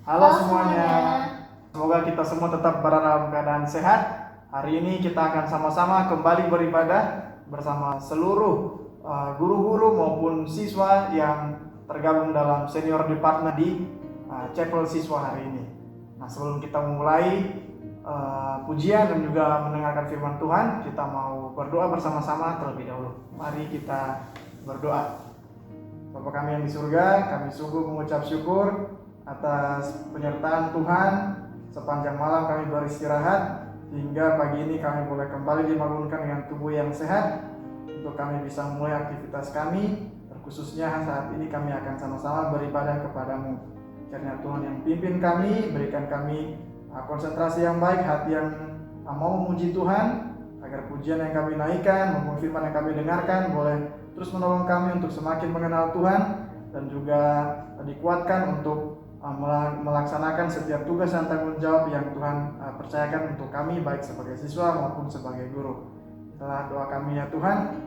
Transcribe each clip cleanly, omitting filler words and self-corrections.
Halo semuanya, semoga kita semua tetap berada dalam keadaan sehat. Hari ini kita akan sama-sama kembali beribadah bersama seluruh guru-guru maupun siswa yang tergabung dalam senior department di chapel siswa hari ini. Nah, sebelum kita memulai pujian dan juga mendengarkan firman Tuhan, kita mau berdoa bersama-sama terlebih dahulu. Mari kita berdoa. Bapa kami yang di surga, kami sungguh mengucap syukur atas penyertaan Tuhan. Sepanjang malam kami beristirahat hingga pagi ini kami boleh kembali dibangunkan dengan tubuh yang sehat untuk kami bisa memulai aktivitas kami. Terkhususnya saat ini kami akan sama-sama beribadah kepadamu. Kiranya Tuhan yang pimpin kami, berikan kami konsentrasi yang baik, hati yang mau memuji Tuhan, agar pujian yang kami naikkan maupun firman yang kami dengarkan boleh terus menolong kami untuk semakin mengenal Tuhan dan juga dikuatkan untuk melaksanakan setiap tugas dan tanggung jawab yang Tuhan percayakan untuk kami, baik sebagai siswa maupun sebagai guru. Setelah doa kami ya Tuhan,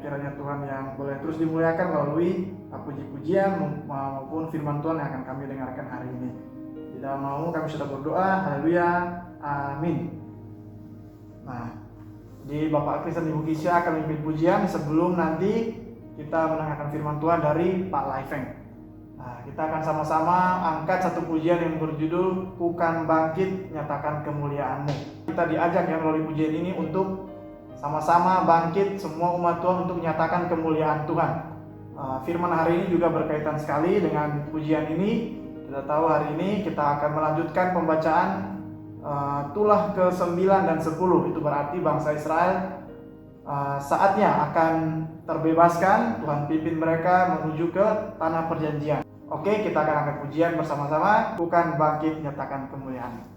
kiranya Tuhan yang boleh terus dimuliakan melalui puji-pujian maupun firman Tuhan yang akan kami dengarkan hari ini. Di dalam namamu kami sudah berdoa, haleluya, amin. Nah, di Bapak Kris dan Ibu Kisha akan memimpin pujian sebelum nanti kita mendengarkan firman Tuhan dari Pak Laifeng. Nah, kita akan sama-sama angkat satu pujian yang berjudul Kukan Bangkit Nyatakan Kemuliaan-Mu. Kita diajak ya melalui pujian ini untuk sama-sama bangkit semua umat Tuhan untuk menyatakan kemuliaan Tuhan. Firman hari ini juga berkaitan sekali dengan pujian ini. Kita tahu hari ini kita akan melanjutkan pembacaan tulah ke-9 dan 10. Itu berarti bangsa Israel saatnya akan terbebaskan. Tuhan pimpin mereka menuju ke tanah perjanjian. Oke, kita akan angkat pujian bersama-sama. Kukan bangkit nyatakan kemuliaan.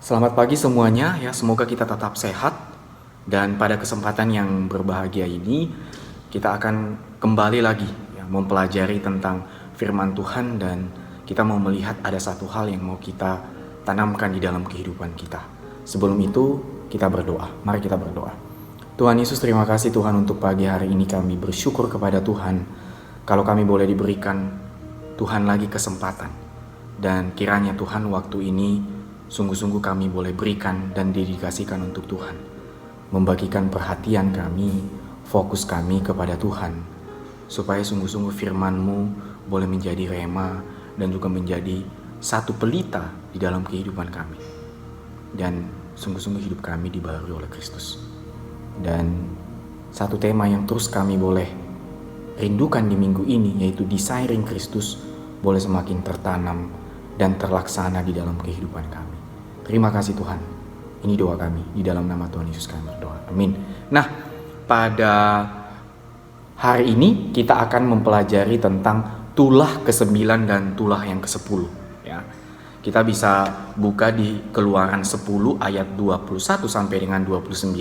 Selamat pagi semuanya ya, semoga kita tetap sehat. Dan pada kesempatan yang berbahagia ini kita akan kembali lagi ya, mempelajari tentang firman Tuhan, dan kita mau melihat ada satu hal yang mau kita tanamkan di dalam kehidupan kita. Sebelum itu kita berdoa. Mari kita berdoa. Tuhan Yesus, terima kasih Tuhan untuk pagi hari ini. Kami bersyukur kepada Tuhan kalau kami boleh diberikan Tuhan lagi kesempatan, dan kiranya Tuhan waktu ini sungguh-sungguh kami boleh berikan dan dedikasikan untuk Tuhan. Membagikan perhatian kami, fokus kami kepada Tuhan, supaya sungguh-sungguh firman-Mu boleh menjadi rema dan juga menjadi satu pelita di dalam kehidupan kami. Dan sungguh-sungguh hidup kami dibaharui oleh Kristus. Dan satu tema yang terus kami boleh rindukan di minggu ini, yaitu desiring Kristus, boleh semakin tertanam dan terlaksana di dalam kehidupan kami. Terima kasih Tuhan. Ini doa kami, di dalam nama Tuhan Yesus kami berdoa. Amin. Nah, pada Hari ini kita akan mempelajari tentang tulah ke-9 dan tulah yang ke-10 ya. Kita bisa buka di Keluaran 10 ayat 21 sampai dengan 29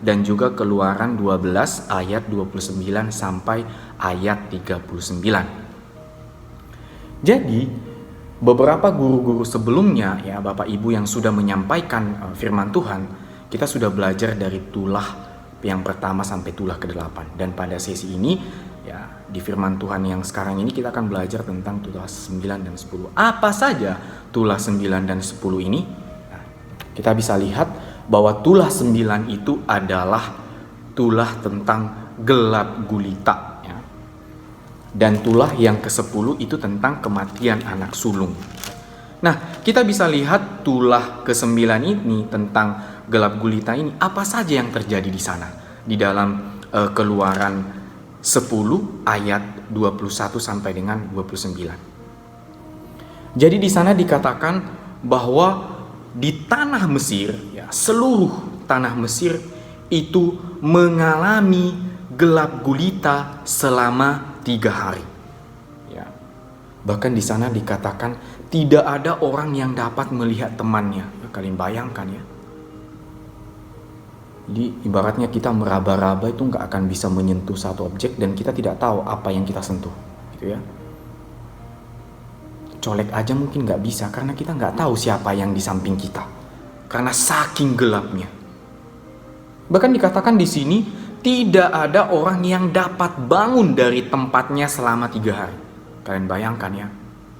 dan juga Keluaran 12 ayat 29 sampai ayat 39. Jadi beberapa guru-guru sebelumnya ya, Bapak Ibu yang sudah menyampaikan firman Tuhan, kita sudah belajar dari tulah yang pertama sampai tulah ke-8. Dan pada sesi ini ya, di firman Tuhan yang sekarang ini kita akan belajar tentang tulah 9 dan 10. Apa saja tulah 9 dan 10 ini? Nah, kita bisa lihat bahwa tulah 9 itu adalah tulah tentang gelap gulita ya. Dan tulah yang ke-10 itu tentang kematian anak sulung. Nah, kita bisa lihat tulah ke-9 ini tentang gelap gulita ini, apa saja yang terjadi di sana di dalam Keluaran 10 ayat 21 sampai dengan 29. Jadi di sana dikatakan bahwa di tanah Mesir ya, seluruh tanah Mesir itu mengalami gelap gulita selama 3 hari. Ya. Bahkan di sana dikatakan tidak ada orang yang dapat melihat temannya. Ya, kalian bayangkan ya. Jadi ibaratnya kita meraba-raba itu nggak akan bisa menyentuh satu objek dan kita tidak tahu apa yang kita sentuh, gitu ya. Colek aja mungkin nggak bisa karena kita nggak tahu siapa yang di samping kita, karena saking gelapnya. Bahkan dikatakan di sini tidak ada orang yang dapat bangun dari tempatnya selama 3 hari. Kalian bayangkan ya,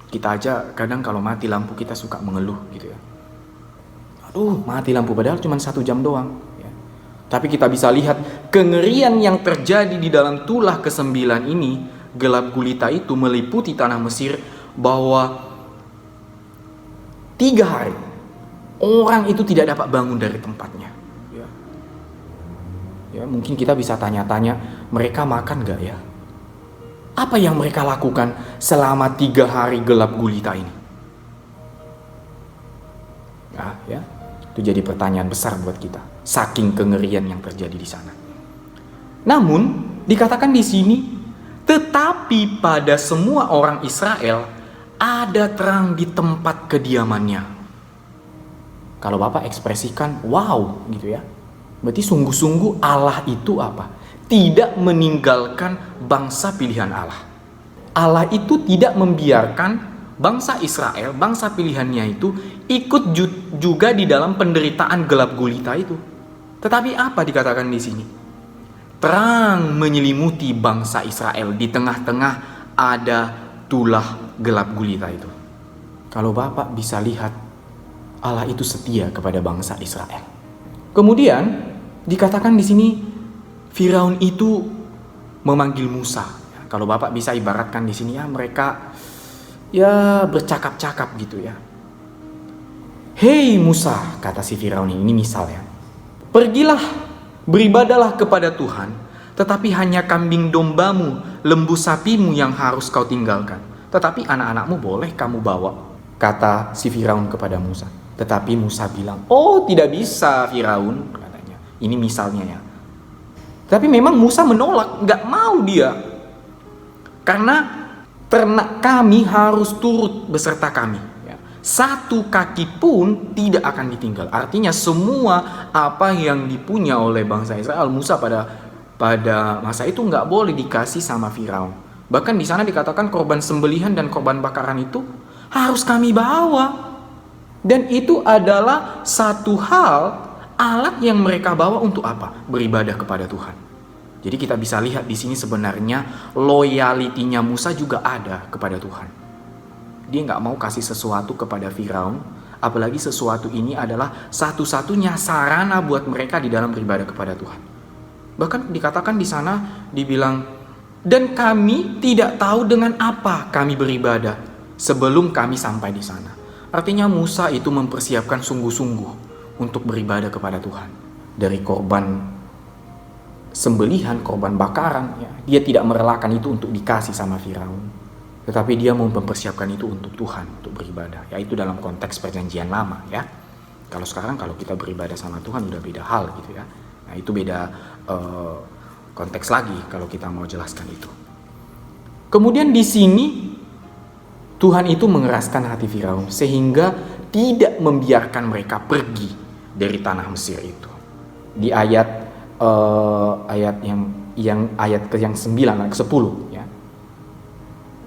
kita aja kadang kalau mati lampu kita suka mengeluh gitu ya. Aduh, mati lampu padahal cuma 1 jam doang. Tapi kita bisa lihat kengerian yang terjadi di dalam tulah ke-9 ini, gelap gulita itu meliputi tanah Mesir, bahwa 3 hari orang itu tidak dapat bangun dari tempatnya. Ya, mungkin kita bisa tanya-tanya, mereka makan gak ya? Apa yang mereka lakukan selama 3 hari gelap gulita ini? Nah, ya. Itu jadi pertanyaan besar buat kita, saking kengerian yang terjadi di sana. Namun dikatakan di sini, tetapi pada semua orang Israel ada terang di tempat kediamannya. Kalau Bapak ekspresikan, wow gitu ya. Berarti sungguh-sungguh Allah itu apa? Tidak meninggalkan bangsa pilihan Allah. Allah itu tidak membiarkan bangsa Israel, bangsa pilihannya itu ikut juga di dalam penderitaan gelap gulita itu. Tetapi apa dikatakan di sini? Terang menyelimuti bangsa Israel, di tengah-tengah ada tulah gelap gulita itu. Kalau Bapak bisa lihat, Allah itu setia kepada bangsa Israel. Kemudian dikatakan di sini Firaun itu memanggil Musa. Kalau Bapak bisa ibaratkan di sini ya, mereka ya bercakap-cakap gitu ya. Hei Musa, kata si Firaun ini misal ya. Pergilah, beribadalah kepada Tuhan, tetapi hanya kambing dombamu, lembu sapimu yang harus kau tinggalkan. Tetapi anak-anakmu boleh kamu bawa, kata si Firaun kepada Musa. Tetapi Musa bilang, oh tidak bisa Firaun, katanya. Ini misalnya ya. Tapi memang Musa menolak, gak mau dia. Karena ternak kami harus turut beserta kami. Satu kaki pun tidak akan ditinggal. Artinya semua apa yang dipunya oleh bangsa Israel, Musa pada masa itu nggak boleh dikasih sama Firaun. Bahkan di sana dikatakan korban sembelihan dan korban bakaran itu harus kami bawa. Dan itu adalah satu hal, alat yang mereka bawa untuk apa? Beribadah kepada Tuhan. Jadi kita bisa lihat di sini sebenarnya loyalitinya Musa juga ada kepada Tuhan. Dia nggak mau kasih sesuatu kepada Firaun, apalagi sesuatu ini adalah satu-satunya sarana buat mereka di dalam beribadah kepada Tuhan. Bahkan dikatakan di sana, dibilang, dan kami tidak tahu dengan apa kami beribadah sebelum kami sampai di sana. Artinya Musa itu mempersiapkan sungguh-sungguh untuk beribadah kepada Tuhan. Dari korban sembelihan, korban bakaran, ya, dia tidak merelakan itu untuk dikasih sama Firaun, tetapi dia mau mempersiapkan itu untuk Tuhan, untuk beribadah. Yaitu dalam konteks perjanjian lama ya. Kalau sekarang kalau kita beribadah sama Tuhan udah beda hal gitu ya. Nah itu beda konteks lagi kalau kita mau jelaskan itu. Kemudian di sini Tuhan itu mengeraskan hati Firaun sehingga tidak membiarkan mereka pergi dari tanah Mesir itu. Di ayat ayat yang 9, ayat 10 ya.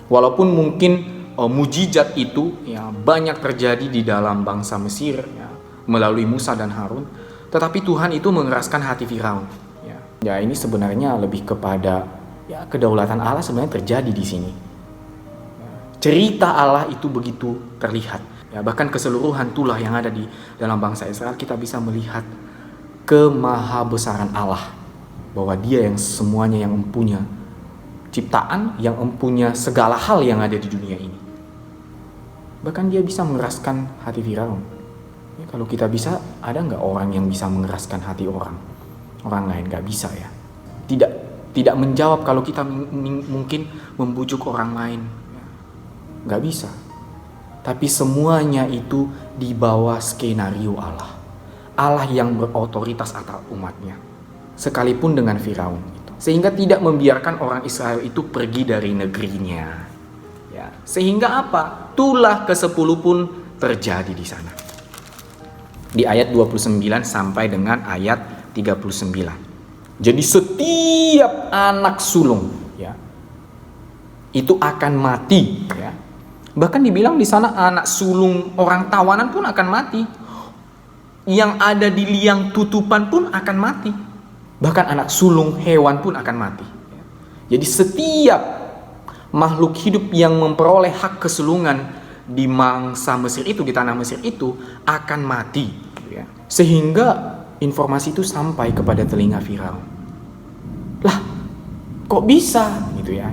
Walaupun mungkin mujizat itu ya banyak terjadi di dalam bangsa Mesir ya, melalui Musa dan Harun, tetapi Tuhan itu mengeraskan hati Firaun ya. Ya ini sebenarnya lebih kepada ya kedaulatan Allah sebenarnya terjadi di sini. Cerita Allah itu begitu terlihat. Ya, bahkan keseluruhan tulah yang ada di dalam bangsa Israel, kita bisa melihat kemahabesaran Allah. Bahwa dia yang semuanya yang mempunyai ciptaan, yang mempunyai segala hal yang ada di dunia ini. Bahkan dia bisa mengeraskan hati Firaun. Ya, kalau kita bisa, ada nggak orang yang bisa mengeraskan hati orang lain? Nggak bisa ya. Tidak menjawab kalau kita mungkin membujuk orang lain. Nggak bisa. Tapi semuanya itu di bawah skenario Allah. Allah yang berotoritas atas umatnya. Sekalipun dengan Firaun. Sehingga tidak membiarkan orang Israel itu pergi dari negerinya. Ya. Sehingga apa? Tulah ke-10 pun terjadi di sana. Di ayat 29 sampai dengan ayat 39. Jadi setiap anak sulung ya, itu akan mati ya. Bahkan dibilang di sana anak sulung orang tawanan pun akan mati. Yang ada di liang tutupan pun akan mati. Bahkan anak sulung hewan pun akan mati. Jadi setiap makhluk hidup yang memperoleh hak kesulungan di bangsa Mesir itu, di tanah Mesir itu akan mati. Sehingga informasi itu sampai kepada telinga Firaun. Lah, kok bisa gitu ya?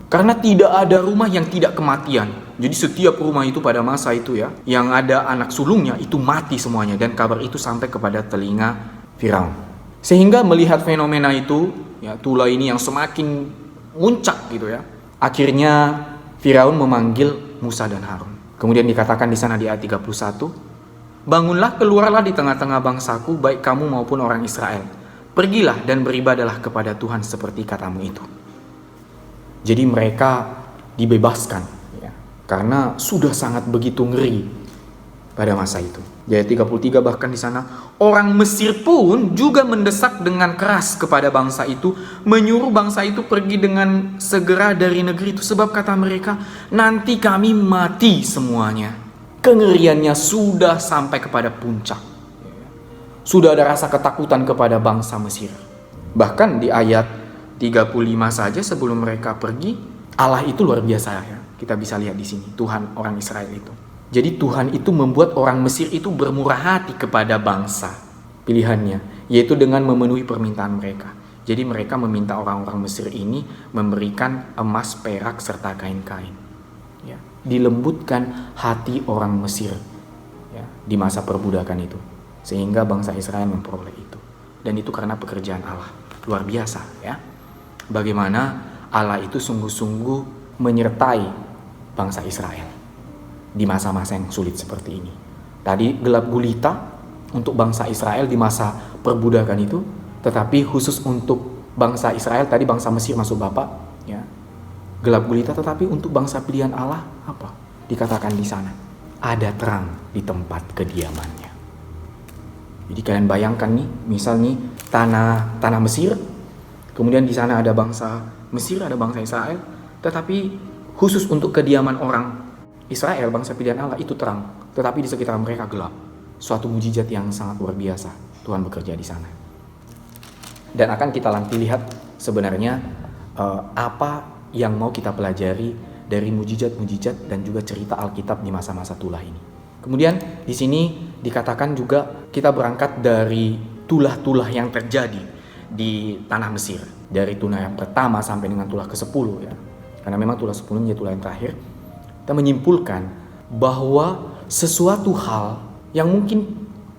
Karena tidak ada rumah yang tidak kematian. Jadi setiap rumah itu pada masa itu ya, yang ada anak sulungnya itu mati semuanya, dan kabar itu sampai kepada telinga Firaun. Sehingga melihat fenomena itu, ya tulah ini yang semakin muncak gitu ya. Akhirnya Firaun memanggil Musa dan Harun. Kemudian dikatakan di sana di ayat 31, "Bangunlah, keluarlah di tengah-tengah bangsaku, baik kamu maupun orang Israel. Pergilah dan beribadahlah kepada Tuhan seperti katamu itu." Jadi mereka dibebaskan. Karena sudah sangat begitu ngeri pada masa itu. Di ayat 33 bahkan di sana, orang Mesir pun juga mendesak dengan keras kepada bangsa itu, menyuruh bangsa itu pergi dengan segera dari negeri itu. Sebab kata mereka, nanti kami mati semuanya. Kengeriannya sudah sampai kepada puncak. Sudah ada rasa ketakutan kepada bangsa Mesir. Bahkan di ayat 35 saja sebelum mereka pergi, Allah itu luar biasa ya. Kita bisa lihat di sini, Tuhan orang Israel itu. Jadi Tuhan itu membuat orang Mesir itu bermurah hati kepada bangsa pilihannya, yaitu dengan memenuhi permintaan mereka. Jadi mereka meminta orang-orang Mesir ini memberikan emas, perak, serta kain-kain. Ya, dilembutkan hati orang Mesir ya, di masa perbudakan itu. Sehingga bangsa Israel memperoleh itu. Dan itu karena pekerjaan Allah. Luar biasa ya. Bagaimana Allah itu sungguh-sungguh menyertai bangsa Israel di masa-masa yang sulit seperti ini. Tadi gelap gulita untuk bangsa Israel di masa perbudakan itu, tetapi khusus untuk bangsa Israel, tadi bangsa Mesir masuk Bapak, ya. Gelap gulita, tetapi untuk bangsa pilihan Allah apa? Dikatakan di sana, ada terang di tempat kediamannya. Jadi kalian bayangkan nih, misal nih tanah Mesir, kemudian di sana ada bangsa Mesir, ada bangsa Israel, tetapi khusus untuk kediaman orang Israel, bangsa pilihan Allah itu terang, tetapi di sekitar mereka gelap. Suatu mujizat yang sangat luar biasa Tuhan bekerja di sana. Dan akan kita nanti lihat sebenarnya apa yang mau kita pelajari dari mujizat-mujizat dan juga cerita Alkitab di masa-masa tulah ini. Kemudian di sini dikatakan juga kita berangkat dari tulah-tulah yang terjadi di tanah Mesir, dari tulah yang pertama sampai dengan tulah ke-10 ya. Karena memang tulah 10 menjadi tulah yang terakhir. Kita menyimpulkan bahwa sesuatu hal yang mungkin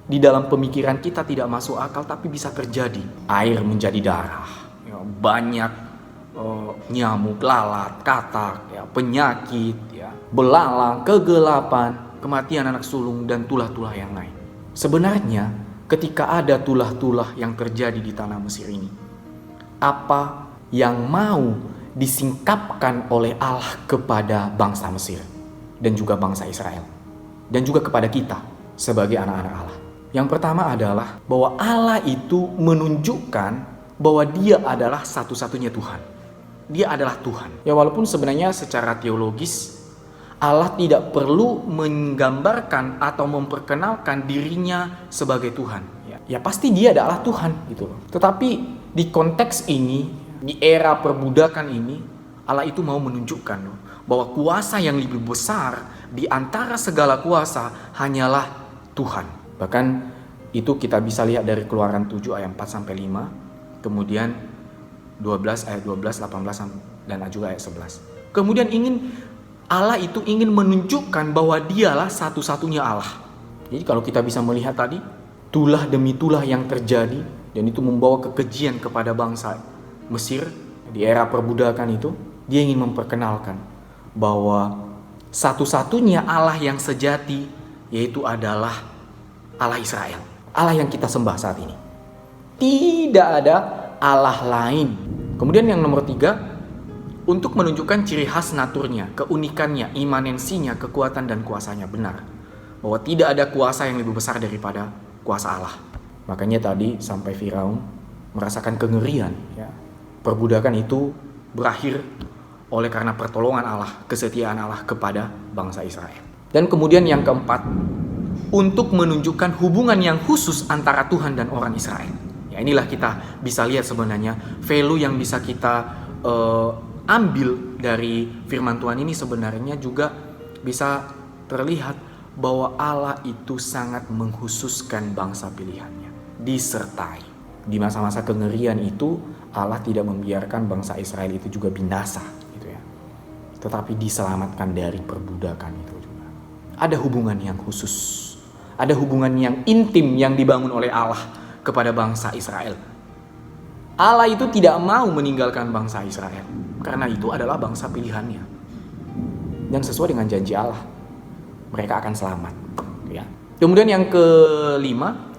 di dalam pemikiran kita tidak masuk akal tapi bisa terjadi. Air menjadi darah, ya, banyak nyamuk, lalat, katak, ya, penyakit, ya, belalang, kegelapan, kematian anak sulung, dan tulah-tulah yang lain. Sebenarnya ketika ada tulah-tulah yang terjadi di tanah Mesir ini, apa yang mau disingkapkan oleh Allah kepada bangsa Mesir dan juga bangsa Israel dan juga kepada kita sebagai anak-anak Allah. Yang pertama adalah bahwa Allah itu menunjukkan bahwa Dia adalah satu-satunya Tuhan. Dia adalah Tuhan. Ya, walaupun sebenarnya secara teologis Allah tidak perlu menggambarkan atau memperkenalkan dirinya sebagai Tuhan. Ya pasti Dia adalah Tuhan gitu loh. Tetapi di konteks ini, di era perbudakan ini, Allah itu mau menunjukkan loh, bahwa kuasa yang lebih besar di antara segala kuasa hanyalah Tuhan. Bahkan itu kita bisa lihat dari Keluaran 7 ayat 4 sampai 5, kemudian 12 ayat 12, 18 dan juga ayat 11. Kemudian Allah itu ingin menunjukkan bahwa Dialah satu-satunya Allah. Jadi kalau kita bisa melihat tadi, tulah demi tulah yang terjadi dan itu membawa kekejian kepada bangsa Mesir di era perbudakan itu, Dia ingin memperkenalkan bahwa satu-satunya Allah yang sejati yaitu adalah Allah Israel. Allah yang kita sembah saat ini. Tidak ada Allah lain. Kemudian yang nomor 3, untuk menunjukkan ciri khas naturnya, keunikannya, imanensinya, kekuatan dan kuasanya, benar bahwa tidak ada kuasa yang lebih besar daripada kuasa Allah. Makanya tadi sampai Firaun merasakan kengerian, ya. Perbudakan itu berakhir oleh karena pertolongan Allah, kesetiaan Allah kepada bangsa Israel. Dan kemudian yang keempat, untuk menunjukkan hubungan yang khusus antara Tuhan dan orang Israel. Ya, inilah kita bisa lihat sebenarnya value yang bisa kita ambil dari firman Tuhan ini sebenarnya juga bisa terlihat bahwa Allah itu sangat mengkhususkan bangsa pilihannya. Disertai di masa-masa kengerian itu Allah tidak membiarkan bangsa Israel itu juga binasa gitu ya. Tetapi diselamatkan dari perbudakan itu juga. Ada hubungan yang khusus. Ada hubungan yang intim yang dibangun oleh Allah kepada bangsa Israel. Allah itu tidak mau meninggalkan bangsa Israel karena itu adalah bangsa pilihannya. Dan sesuai dengan janji Allah, mereka akan selamat, ya. Kemudian yang kelima,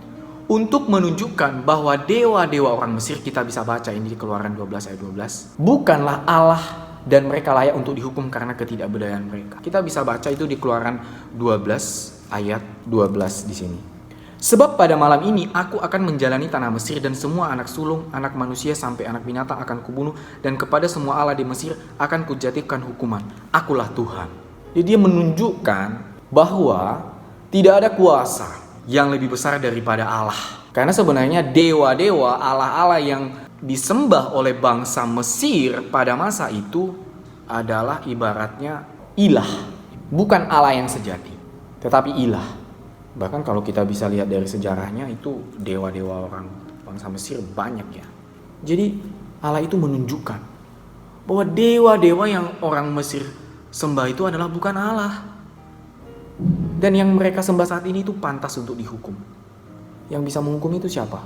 untuk menunjukkan bahwa dewa-dewa orang Mesir, kita bisa baca ini di Keluaran 12 ayat 12, bukanlah Allah dan mereka layak untuk dihukum karena ketidakberdayaan mereka. Kita bisa baca itu di Keluaran 12 ayat 12 di sini. Sebab pada malam ini aku akan menjalani tanah Mesir dan semua anak sulung, anak manusia sampai anak binatang akan kubunuh dan kepada semua Allah di Mesir akan kujatuhkan hukuman. Akulah Tuhan. Jadi dia menunjukkan bahwa tidak ada kuasa yang lebih besar daripada Allah. Karena sebenarnya dewa-dewa, Allah-Allah yang disembah oleh bangsa Mesir pada masa itu adalah ibaratnya ilah. Bukan Allah yang sejati, tetapi ilah. Bahkan kalau kita bisa lihat dari sejarahnya itu dewa-dewa orang bangsa Mesir banyak ya. Jadi Allah itu menunjukkan bahwa dewa-dewa yang orang Mesir sembah itu adalah bukan Allah. Dan yang mereka sembah saat ini itu pantas untuk dihukum. Yang bisa menghukum itu siapa?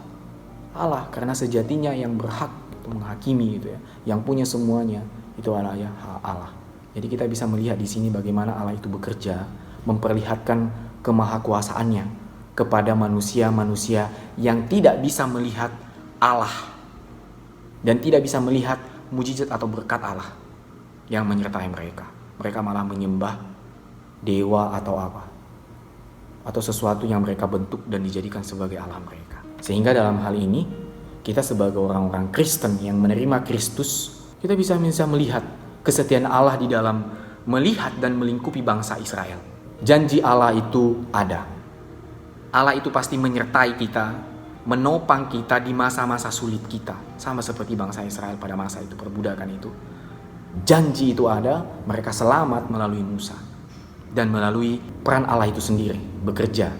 Allah, karena sejatinya yang berhak untuk menghakimi gitu ya. Yang punya semuanya itu adalah ya Allah. Jadi kita bisa melihat di sini bagaimana Allah itu bekerja memperlihatkan kemahakuasaannya kepada manusia-manusia yang tidak bisa melihat Allah dan tidak bisa melihat mujizat atau berkat Allah yang menyertai mereka. Mereka malah menyembah dewa atau apa, atau sesuatu yang mereka bentuk dan dijadikan sebagai Allah mereka. Sehingga dalam hal ini kita sebagai orang-orang Kristen yang menerima Kristus, kita bisa melihat kesetiaan Allah di dalam melihat dan melingkupi bangsa Israel. Janji Allah itu ada. Allah itu pasti menyertai kita, menopang kita di masa-masa sulit kita. Sama seperti bangsa Israel pada masa itu, perbudakan itu. Janji itu ada, mereka selamat melalui Musa. Dan melalui peran Allah itu sendiri, bekerja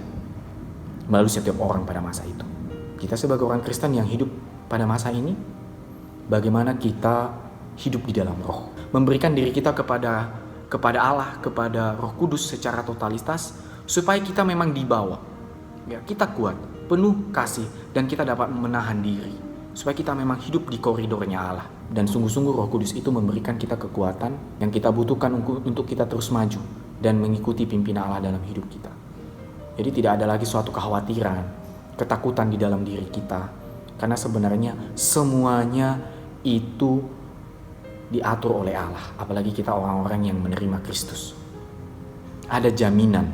melalui setiap orang pada masa itu. Kita sebagai orang Kristen yang hidup pada masa ini, bagaimana kita hidup di dalam roh. Memberikan diri kita kepada Allah, kepada Roh Kudus secara totalitas, supaya kita memang dibawa. Ya, kita kuat, penuh kasih, dan kita dapat menahan diri. Supaya kita memang hidup di koridornya Allah. Dan sungguh-sungguh Roh Kudus itu memberikan kita kekuatan yang kita butuhkan untuk kita terus maju dan mengikuti pimpinan Allah dalam hidup kita. Jadi tidak ada lagi suatu kekhawatiran, ketakutan di dalam diri kita. Karena sebenarnya semuanya itu diatur oleh Allah, apalagi kita orang-orang yang menerima Kristus. Ada jaminan,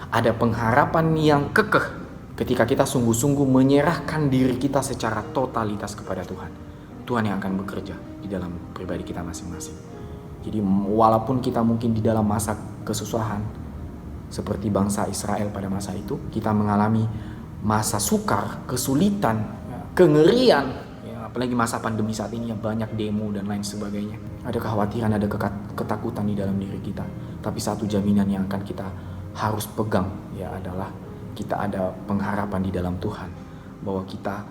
ada pengharapan yang kekeh ketika kita sungguh-sungguh menyerahkan diri kita secara totalitas kepada Tuhan. Tuhan yang akan bekerja di dalam pribadi kita masing-masing. Jadi walaupun kita mungkin di dalam masa kesusahan, seperti bangsa Israel pada masa itu, kita mengalami masa sukar, kesulitan, kengerian, apalagi masa pandemi saat ini yang banyak demo dan lain sebagainya. Ada kekhawatiran, ada ketakutan di dalam diri kita. Tapi satu jaminan yang akan kita harus pegang adalah kita ada pengharapan di dalam Tuhan, bahwa kita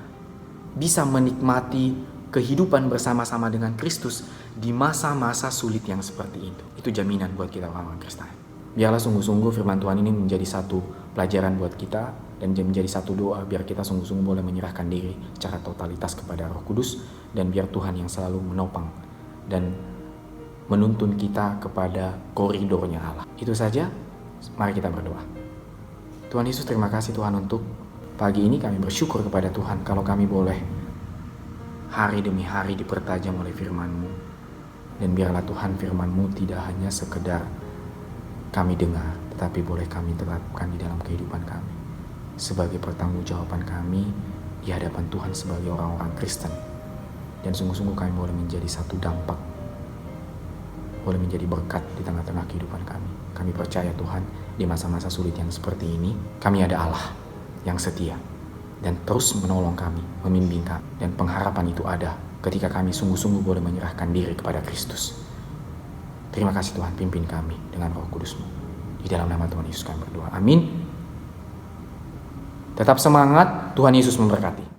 bisa menikmati kehidupan bersama-sama dengan Kristus di masa-masa sulit yang seperti itu. Itu jaminan buat kita orang-orang Kristen. Biarlah sungguh-sungguh firman Tuhan ini menjadi satu pelajaran buat kita dan menjadi satu doa biar kita sungguh-sungguh boleh menyerahkan diri secara totalitas kepada Roh Kudus, dan biar Tuhan yang selalu menopang dan menuntun kita kepada koridornya Allah. Itu saja, mari kita berdoa. Tuhan Yesus, terima kasih Tuhan untuk pagi ini. Kami bersyukur kepada Tuhan kalau kami boleh hari demi hari dipertajam oleh firman-Mu. Dan biarlah Tuhan firman-Mu tidak hanya sekedar kami dengar, tetapi boleh kami terapkan di dalam kehidupan kami sebagai pertanggungjawaban kami di hadapan Tuhan sebagai orang-orang Kristen. Dan sungguh-sungguh kami boleh menjadi satu dampak, boleh menjadi berkat di tengah-tengah kehidupan kami. Kami percaya Tuhan, di masa-masa sulit yang seperti ini, kami ada Allah yang setia dan terus menolong kami, membimbing kami. Dan pengharapan itu ada ketika kami sungguh-sungguh boleh menyerahkan diri kepada Kristus. Terima kasih Tuhan, pimpin kami dengan Roh Kudus-Mu. Di dalam nama Tuhan Yesus kami berdoa. Amin. Tetap semangat, Tuhan Yesus memberkati.